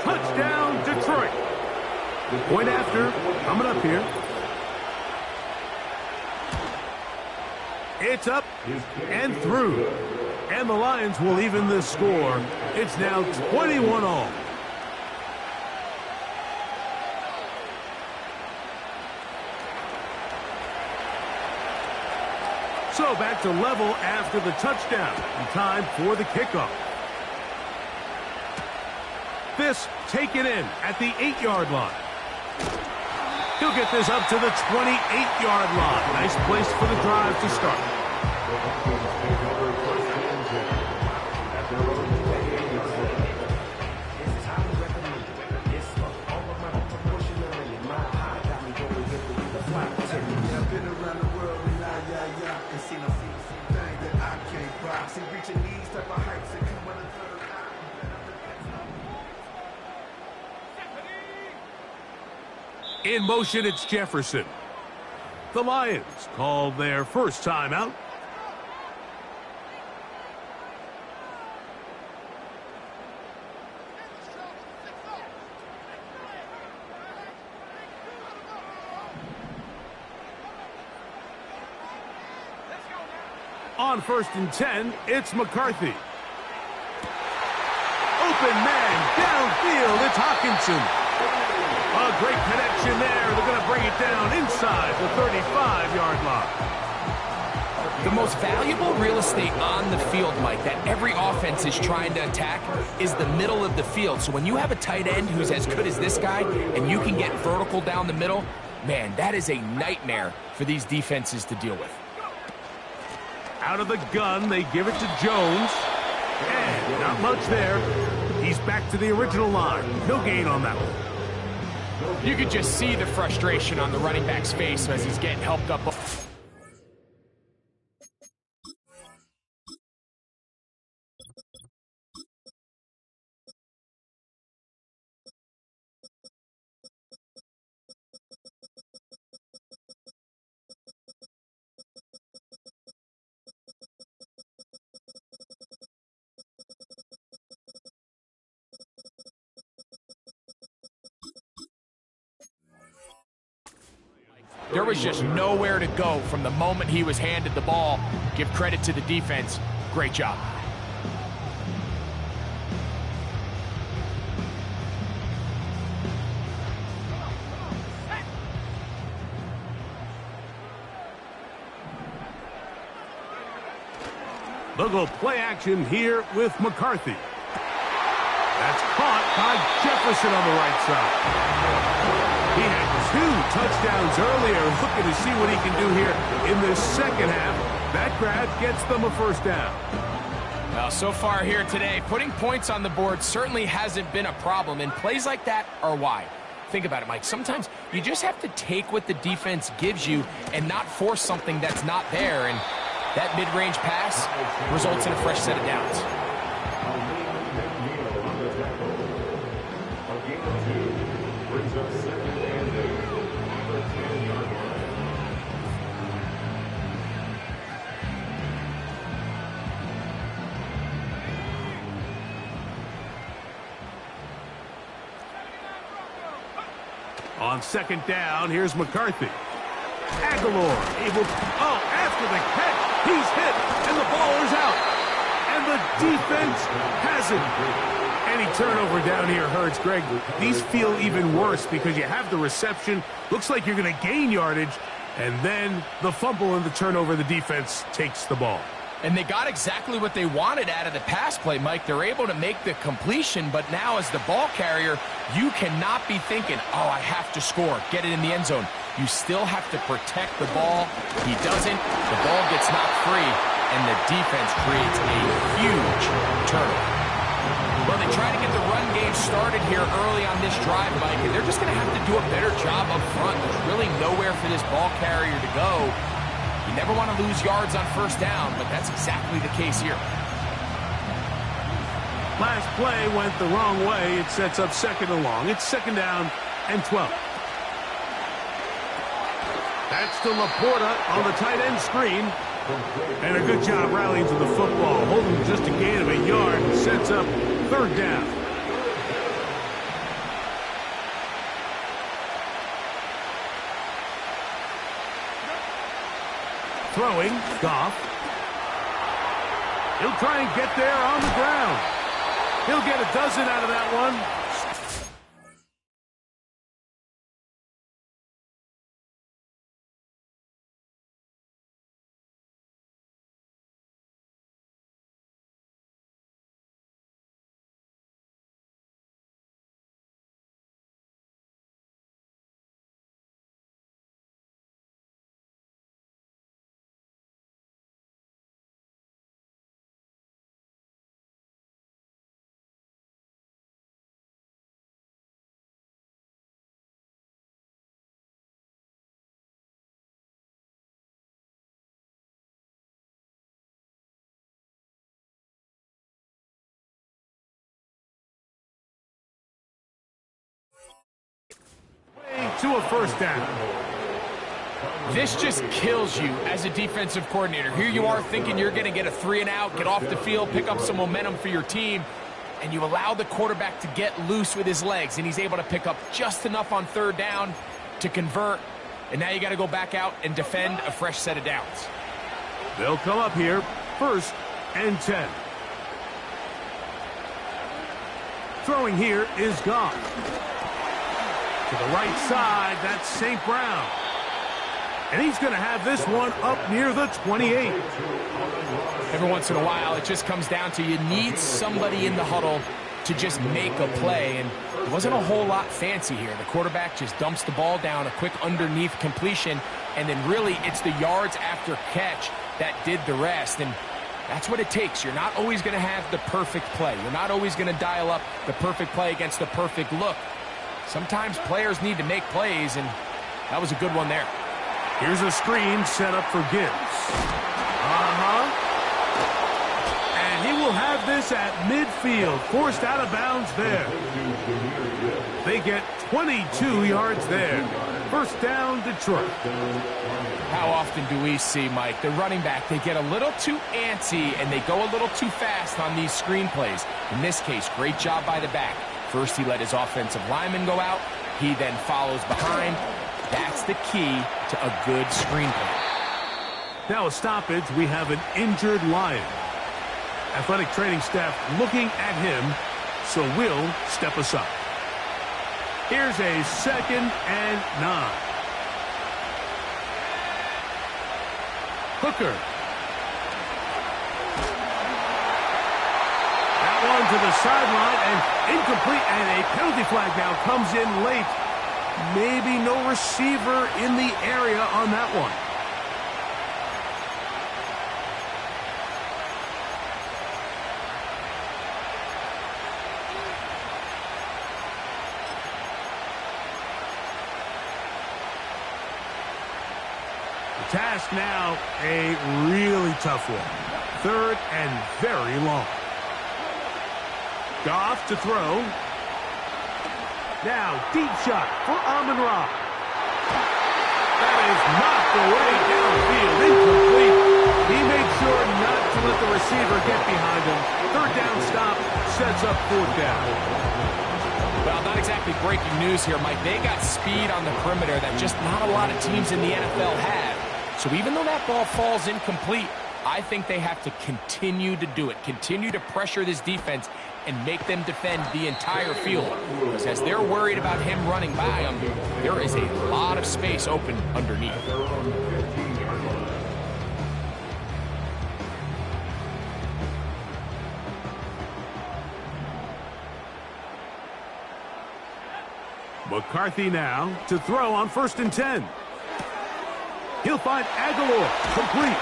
Touchdown, Detroit. Point after, coming up here. It's up and through. And the Lions will even the score. It's now 21-all. So back to level after the touchdown. And time for the kickoff. This taken in at the 8-yard line. He'll get this up to the 28-yard line. Nice place for the drive to start. In motion, it's Jefferson. The Lions called their first timeout. On 1st and 10, it's McCarthy. Open man, downfield, it's Hawkinson. A great connection there. They're going to bring it down inside the 35-yard line. The most valuable real estate on the field, Mike, that every offense is trying to attack is the middle of the field. So when you have a tight end who's as good as this guy and you can get vertical down the middle, man, that is a nightmare for these defenses to deal with. Out of the gun, they give it to Jones. And not much there. He's back to the original line. No gain on that one. You could just see the frustration on the running back's face as he's getting helped up. There was just nowhere to go from the moment he was handed the ball. Give credit to the defense. Great job. They'll go play action here with McCarthy. That's caught by Jefferson on the right side. He had 2 touchdowns earlier, looking to see what he can do here in this second half. That grab gets them a 1st down. Well, so far here today, putting points on the board certainly hasn't been a problem, and plays like that are why. Think about it, Mike. Sometimes you just have to take what the defense gives you and not force something that's not there, and that mid-range pass results in a fresh set of downs. On second down, here's McCarthy. Aguilar able to, after the catch, he's hit, and the ball is out. And the defense has it. Any turnover down here hurts, Greg. These feel even worse because you have the reception. Looks like you're going to gain yardage. And then the fumble and the turnover, the defense takes the ball. And they got exactly what they wanted out of the pass play, Mike. They're able to make the completion, but now as the ball carrier, you cannot be thinking, oh, I have to score, get it in the end zone. You still have to protect the ball. He doesn't. The ball gets knocked free, and the defense creates a huge turnover. Well, they try to get the run game started here early on this drive, Mike, and they're just going to have to do a better job up front. There's really nowhere for this ball carrier to go. You never want to lose yards on first down, but that's exactly the case here. Last play went the wrong way. It sets up second and long. It's second down and 12. That's to Laporta on the tight end screen. And a good job rallying to the football. Holding just a gain of a yard. Sets up third down. Throwing, Goff. He'll try and get there on the ground. He'll get a dozen out of that one. To a first down. This just kills you as a defensive coordinator. Here you are thinking you're going to get a 3-and-out, get off the field, pick up some momentum for your team, and you allow the quarterback to get loose with his legs, and he's able to pick up just enough on third down to convert, and now you got to go back out and defend a fresh set of downs. They'll come up here, first and 10. Throwing here is Goff. To the right side, that's St. Brown. And he's going to have this one up near the 28. Every once in a while, it just comes down to you need somebody in the huddle to just make a play. And it wasn't a whole lot fancy here. The quarterback just dumps the ball down, a quick underneath completion, and then really it's the yards after catch that did the rest. And that's what it takes. You're not always going to have the perfect play. You're not always going to dial up the perfect play against the perfect look. Sometimes players need to make plays, and that was a good one there. Here's a screen set up for Gibbs. And he will have this at midfield, forced out of bounds there. They get 22 yards there. First down, Detroit. How often do we see, Mike, the running back, they get a little too antsy and they go a little too fast on these screen plays. In this case, great job by the back. First, he let his offensive lineman go out. He then follows behind. That's the key to a good screen play. Now a stoppage. We have an injured Lion. Athletic training staff looking at him, so we'll step aside. Here's a second and 9. Hooker. One to the sideline and incomplete, and a penalty flag now comes in late. Maybe no receiver in the area on that one. The task now a really tough one. Third and very long. Goff to throw. Now, deep shot for Amon-Ra. That is knocked away downfield, incomplete. He made sure not to let the receiver get behind him. Third down stop sets up fourth down. Well, not exactly breaking news here, Mike. They got speed on the perimeter that just not a lot of teams in the NFL have. So even though that ball falls incomplete, I think they have to continue to do it, continue to pressure this defense and make them defend the entire field. Because as they're worried about him running by them, there is a lot of space open underneath. McCarthy now to throw on 1st and 10. He'll find Aguilar, complete.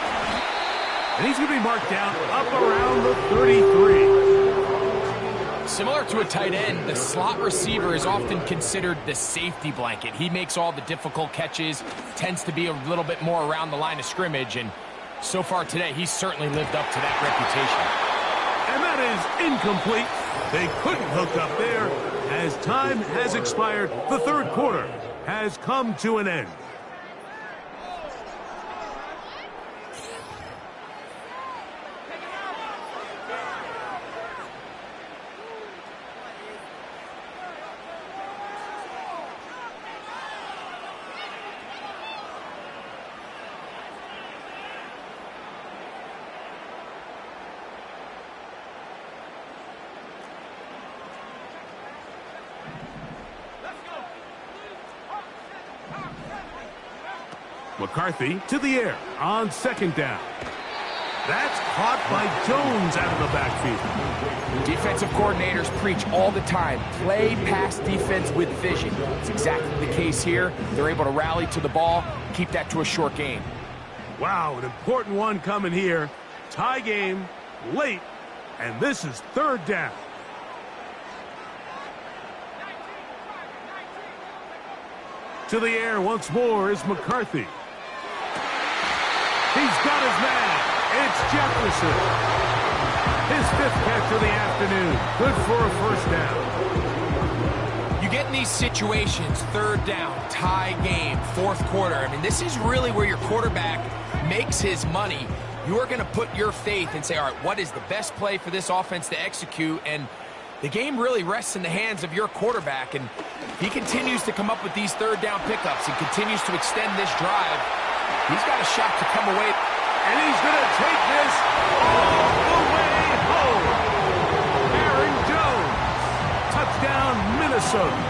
And he's going to be marked down up around the 33. Similar to a tight end, the slot receiver is often considered the safety blanket. He makes all the difficult catches, tends to be a little bit more around the line of scrimmage, and so far today, he's certainly lived up to that reputation. And that is incomplete. They couldn't hook up there. As time has expired, the 3rd quarter has come to an end. McCarthy to the air on 2nd down. That's caught by Jones out of the backfield. Defensive coordinators preach all the time, play pass defense with vision. It's exactly the case here. They're able to rally to the ball, keep that to a short gain. Wow, an important one coming here. Tie game, late, and this is 3rd down. To the air once more is McCarthy. He's got his man. It's Jefferson. His 5th catch of the afternoon. Good for a 1st down. You get in these situations, 3rd down, tie game, 4th quarter. I mean, this is really where your quarterback makes his money. You are going to put your faith and say, all right, what is the best play for this offense to execute? And the game really rests in the hands of your quarterback. And he continues to come up with these 3rd down pickups and continues to extend this drive. He's got a shot to come away. And he's going to take this all the way home. Aaron Jones. Touchdown, Minnesota.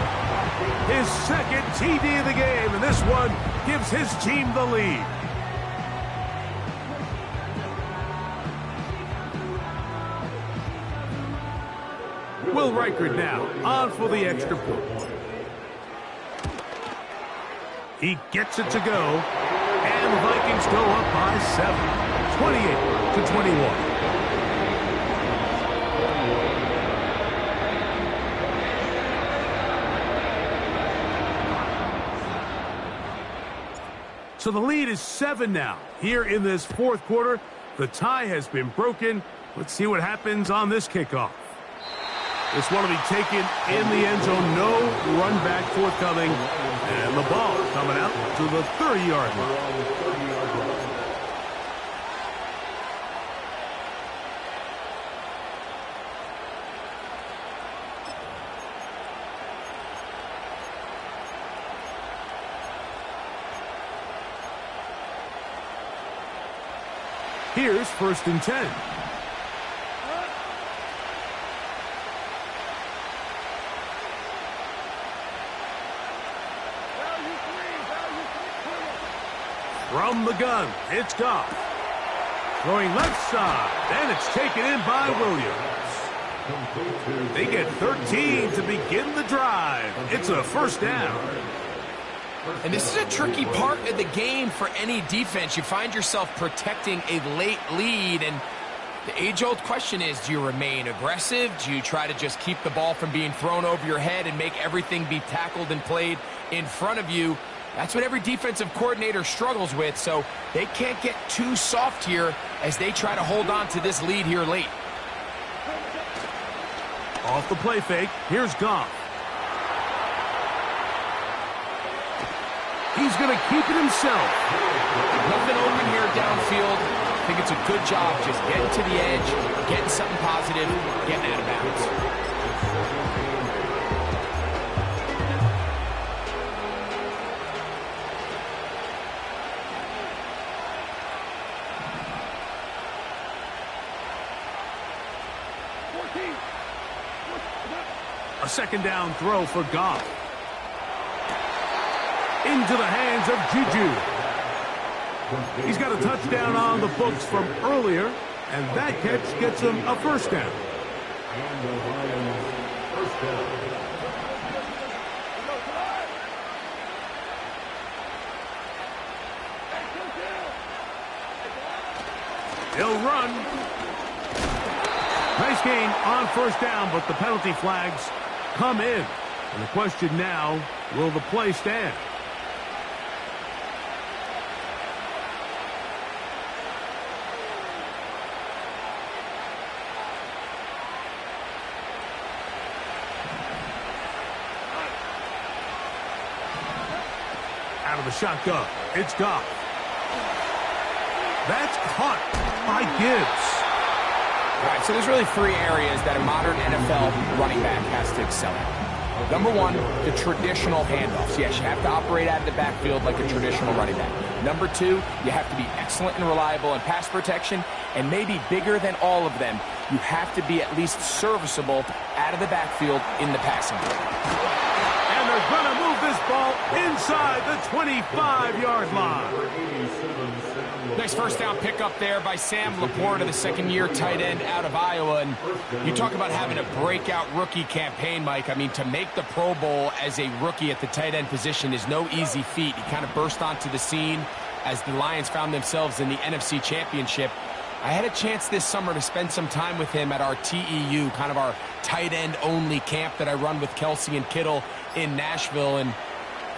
His 2nd TD of the game, and this one gives his team the lead. Will Reichard now on for the extra point. He gets it to go. And the Vikings go up by 7, 28-21. So the lead is 7 now. Here in this 4th quarter, the tie has been broken. Let's see what happens on this kickoff. This one will be taken in the end zone. No run back forthcoming. And the ball coming out to the 30-yard line. Here's 1st and 10. From the gun, it's Goff. Throwing left side, and it's taken in by Williams. They get 13 to begin the drive. It's a 1st down. And this is a tricky part of the game for any defense. You find yourself protecting a late lead, and the age-old question is, do you remain aggressive? Do you try to just keep the ball from being thrown over your head and make everything be tackled and played in front of you? That's what every defensive coordinator struggles with, so they can't get too soft here as they try to hold on to this lead here late. Off the play fake, here's Goff. He's going to keep it himself. Nothing open here downfield. I think it's a good job just getting to the edge, getting something positive, getting out of bounds. A second down throw for Goff. Into the hands of Juju. He's got a touchdown on the books from earlier, and that catch gets him a first down. And the Lions first down. He'll run. Nice gain on first down, but the penalty flags come in. And the question now, will the play stand? Out of the shotgun, it's Goff. That's caught by Gibbs. All right, so there's really three areas that a modern NFL running back has to excel at. Number one, the traditional handoffs. Yes, you have to operate out of the backfield like a traditional running back. Number two, you have to be excellent and reliable in pass protection, and maybe bigger than all of them, you have to be at least serviceable out of the backfield in the passing game. And they're going to move this ball inside the 25-yard line. Nice first down pickup there by Sam Laporta, the second-year tight end out of Iowa. And you talk about having a breakout rookie campaign, Mike. I mean, to make the Pro Bowl as a rookie at the tight end position is no easy feat. He kind of burst onto the scene as the Lions found themselves in the NFC Championship. I had a chance this summer to spend some time with him at our TEU, kind of our tight end only camp that I run with Kelsey and Kittle in Nashville. And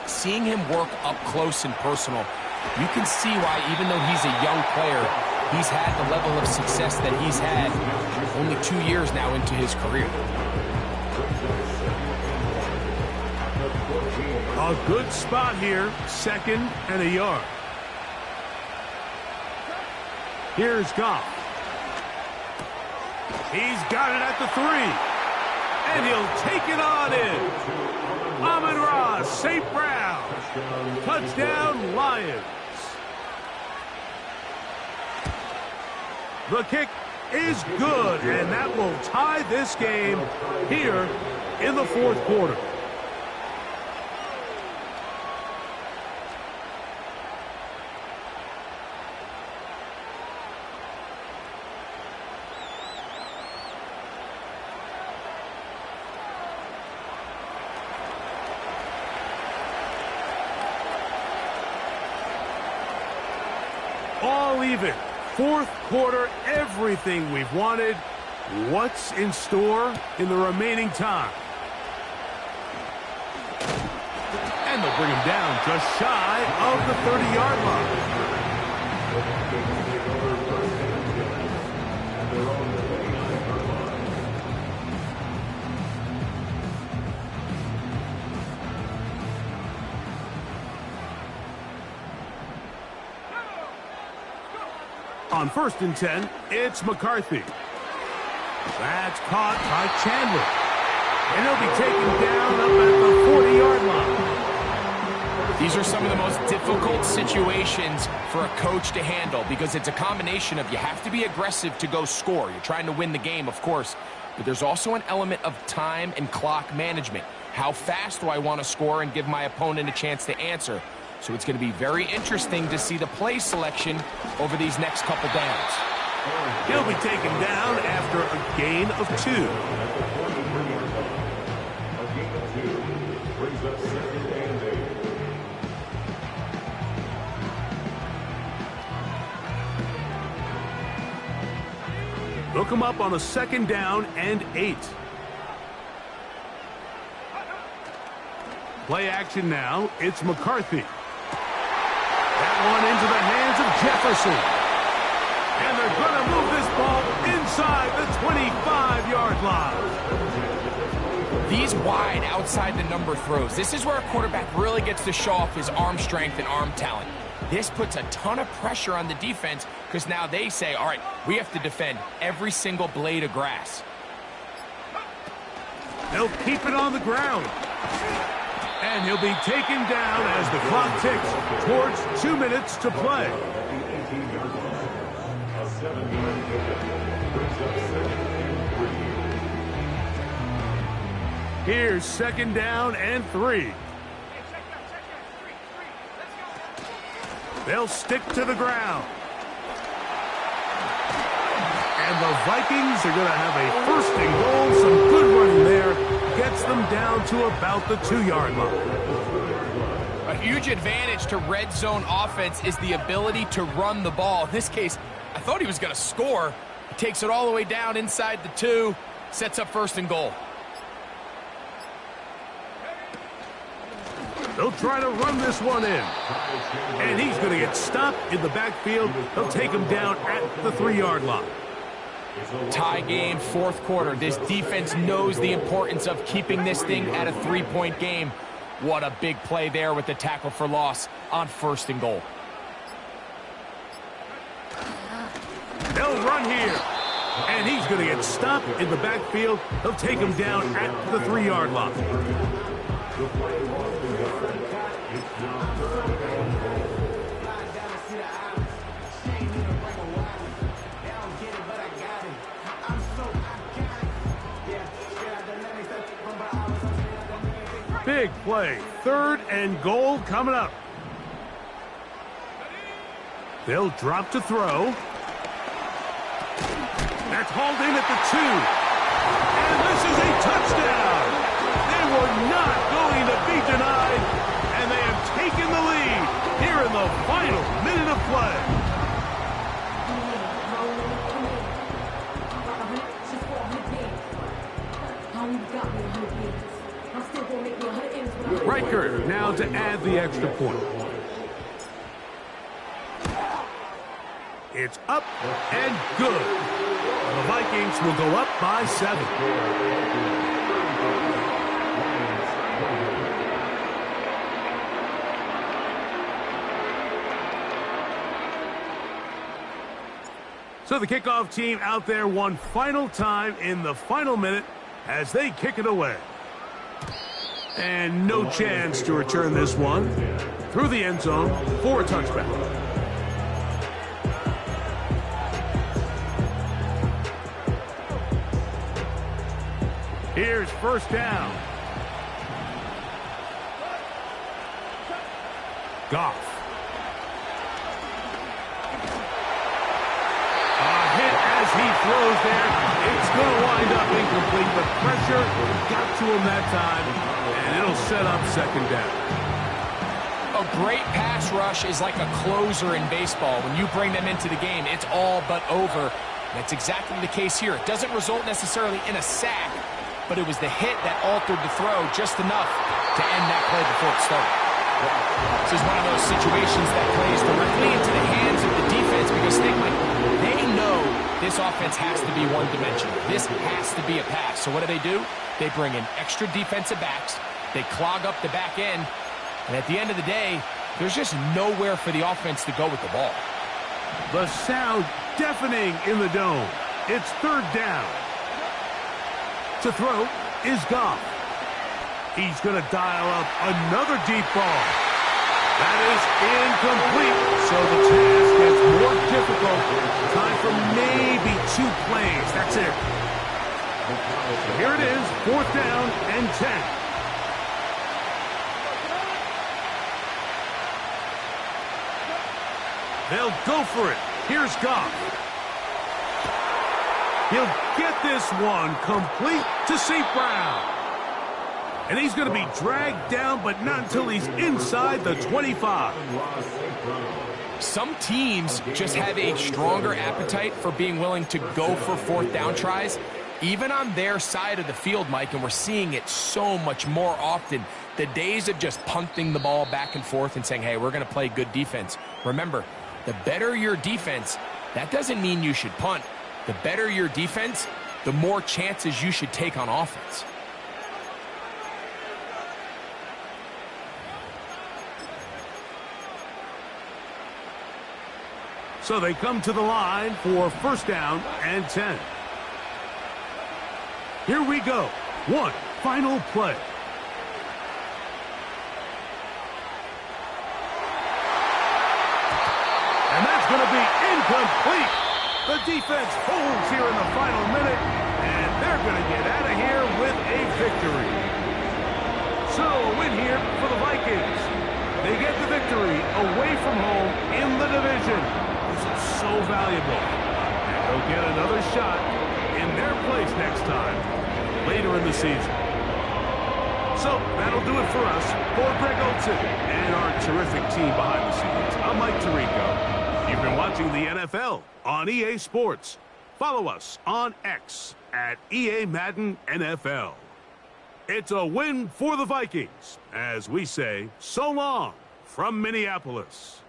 seeing him work up close and personal, you can see why, even though he's a young player, he's had the level of success that he's had only 2 years now into his career. A good spot here, 2nd and a yard. Here's Goff. He's got it at the 3. And he'll take it on in. Amon-Ra St. Brown. Touchdown, Lions. The kick is good, and that will tie this game here in the 4th quarter. All even. 4th quarter, everything we've wanted. What's in store in the remaining time? And they'll bring him down just shy of the 30-yard line. On 1st and 10, it's McCarthy. That's caught by Chandler. And he'll be taken down up at the 40-yard line. These are some of the most difficult situations for a coach to handle because it's a combination of you have to be aggressive to go score. You're trying to win the game, of course, but there's also an element of time and clock management. How fast do I want to score and give my opponent a chance to answer? So it's going to be very interesting to see the play selection over these next couple downs. He'll be taken down after a gain of 2. A gain of 2 brings up 2nd and 8. Look him up on a 2nd down and 8. Play action now. It's McCarthy. That one into the hands of Jefferson. And they're going to move this ball inside the 25-yard line. These wide outside the number throws. This is where a quarterback really gets to show off his arm strength and arm talent. This puts a ton of pressure on the defense because now they say, all right, we have to defend every single blade of grass. They'll keep it on the ground. And he'll be taken down as the clock ticks towards 2 minutes to play. A 7-yard pickup brings up 2nd and 3. Here's 2nd down and 3. They'll stick to the ground. And the Vikings are going to have a 1st and goal. Some good running there. Gets them down to about the 2-yard line. A huge advantage to red zone offense is the ability to run the ball. In this case, I thought he was going to score. He takes it all the way down inside the 2, sets up 1st and goal. They'll try to run this one in. And he's going to get stopped in the backfield. They'll take him down at the 3-yard line. Tie game, 4th quarter. This defense knows the importance of keeping this thing at a 3-point game. What a big play there with the tackle for loss on 1st and goal. They'll run here. And he's going to get stopped in the backfield. They'll take him down at the 3-yard line. Big play. 3rd and goal coming up. They'll drop to throw. That's hauled in at the 2. And this is a touchdown. They were not going to be denied. And they have taken the lead here in the final minute of play. Riker now to add the extra point. It's up and good. The Vikings will go up by 7. So the kickoff team out there one final time in the final minute as they kick it away. And no chance to return this one through the end zone for a touchback. Here's 1st down. Goff. A hit as he throws there. It's going to wind up incomplete, but pressure got to him that time. And it'll set up 2nd down. A great pass rush is like a closer in baseball. When you bring them into the game, it's all but over. That's exactly the case here. It doesn't result necessarily in a sack, but it was the hit that altered the throw just enough to end that play before it started. This is one of those situations that plays directly into the hands of the defense because they know this offense has to be one-dimensional. This has to be a pass. So what do? They bring in extra defensive backs. They clog up the back end. And at the end of the day, there's just nowhere for the offense to go with the ball. The sound deafening in the dome. It's 3rd down. To throw is Goff. He's going to dial up another deep ball. That is incomplete. So the task gets more difficult. Time for maybe 2 plays. That's it. So here it is, 4th down and 10. They'll go for it. Here's Goff. He'll get this one complete to St. Brown. And he's going to be dragged down, but not until he's inside the 25. Some teams just have a stronger appetite for being willing to go for 4th down tries, even on their side of the field, Mike, and we're seeing it so much more often. The days of just punting the ball back and forth and saying, hey, we're going to play good defense. Remember, the better your defense, that doesn't mean you should punt. The better your defense, the more chances you should take on offense. So they come to the line for 1st down and 10. Here we go. One final play. And that's going to be incomplete. The defense holds here in the final minute, and they're going to get out of here with a victory. So a win here for the Vikings. They get the victory away from home in the division. This is so valuable. And they'll get another shot in their place next time, later in the season. So that'll do it for us. For Greg Olson and our terrific team behind the scenes, I'm Mike Tirico. You've been watching the NFL on EA Sports. Follow us on X at EA Madden NFL. It's a win for the Vikings, as we say so long from Minneapolis.